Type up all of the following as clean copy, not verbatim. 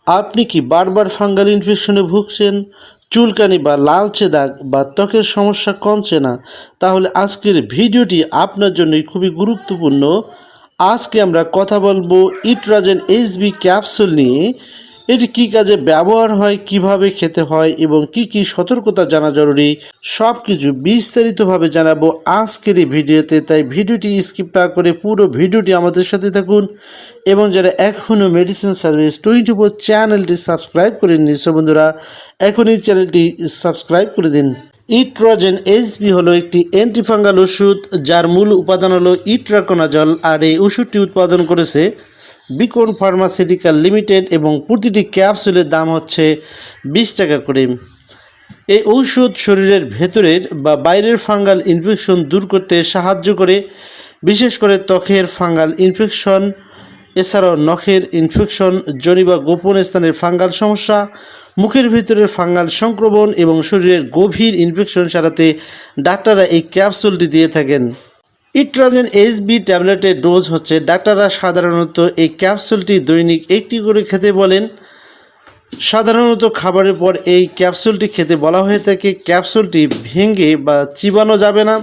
আপনি কি বারবার ফাঙ্গাল ইনফেকশনে ভুগছেন, চুলকানি বা লালচে দাগ বা ত্বকের সমস্যা কমছে না? তাহলে আজকের ভিডিওটি আপনার জন্যই খুবই গুরুত্বপূর্ণ। আজকে আমরা কথা বলবো ইট্রাজেন এইচবি ক্যাপসুল নিয়ে। এটি কী কাজে ব্যবহার হয়, কিভাবে খেতে হয় এবং কি কি সতর্কতা জানা জরুরি, সব কিছু বিস্তারিতভাবে জানাবো আজকের এই ভিডিওতে। তাই ভিডিওটি স্কিপ না করে পুরো ভিডিওটি আমাদের সাথে থাকুন এবং যারা এখনও মেডিসিন সার্ভিস 24 চ্যানেলটি সাবস্ক্রাইব করে নিয়েছে বন্ধুরা, এখনই চ্যানেলটি সাবস্ক্রাইব করে দিন। ইট্রাজেন এইচবি হলো একটি অ্যান্টিফাঙ্গাল ওষুধ যার মূল উপাদান হলো ইট্রাকোনাজল, আর এই ওষুধটি উৎপাদন করেছে বিকন ফার্মাসিউটিক্যাল লিমিটেড এবং প্রতিটি ক্যাপসুলের দাম হচ্ছে 20 টাকা করে। এই ঔষধ শরীরের ভেতরের বা বাইরের ফাঙ্গাল ইনফেকশন দূর করতে সাহায্য করে, বিশেষ করে ত্বকের ফাঙ্গাল ইনফেকশন, এছাড়াও নখের ইনফেকশন, যোনি বা গোপন স্থানের ফাঙ্গাল সমস্যা, মুখের ভিতরের ফাঙ্গাল সংক্রমণ এবং শরীরের গভীর ইনফেকশন সারাতে ডাক্তাররা এই ক্যাপসুলটি দিয়ে থাকেন। ইট্রাজেন এইচবি ট্যাবলেটের ডোজ হচ্ছে, ডাক্তাররা সাধারণত এই ক্যাপসুলটি দৈনিক 1টি করে খেতে বলেন। সাধারণত খাবারের পর এই ক্যাপসুলটি খেতে বলা হয়ে থাকে। ক্যাপসুলটি ভেঙে বা চিবানো যাবে না,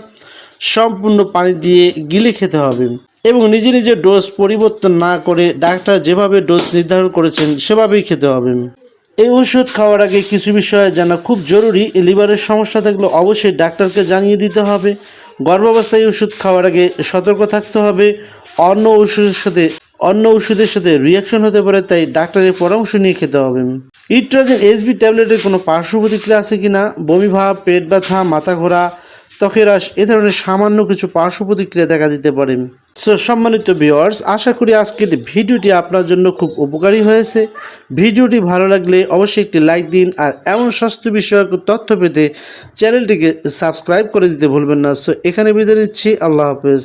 সম্পূর্ণ পানি দিয়ে গিলে খেতে হবে এবং নিজে নিজে ডোজ পরিবর্তন না করে ডাক্তার যেভাবে ডোজ নির্ধারণ করেছেন সেভাবেই খেতে হবে। এই ওষুধ খাওয়ার আগে কিছু বিষয় জানা খুব জরুরি। লিভারের সমস্যা থাকলে অবশ্যই ডাক্তারকে জানিয়ে দিতে হবে। গর্ভাবস্থায় ওষুধ খাওয়ার আগে সতর্ক থাকতে হবে। অন্য ওষুধের সাথে রিয়াকশন হতে পারে, তাই ডাক্তারের পরামর্শ নিয়ে খেতে হবে। ইট্রাজেন এইচবি ট্যাবলেটের কোনো পার্শ্ব প্রতিক্রিয়া আছে কিনা, বমি ভাব, পেট ব্যথা, মাথা ঘোরা, ত্বকের রাশ, এ ধরনের সামান্য কিছু পার্শ্ব প্রতিক্রিয়া দেখা দিতে পারে। সো সম্মানিত ভিউয়ার্স, আশা করি আজকের ভিডিওটি আপনার জন্য খুব উপকারী হয়েছে। ভিডিওটি ভালো লাগলে অবশ্যই একটি লাইক দিন, আর এমন স্বাস্থ্য বিষয়ক তথ্য পেতে চ্যানেলটিকে সাবস্ক্রাইব করে দিতে ভুলবেন না। সো এখানে বিদায় নিচ্ছি, আল্লাহ হাফেজ।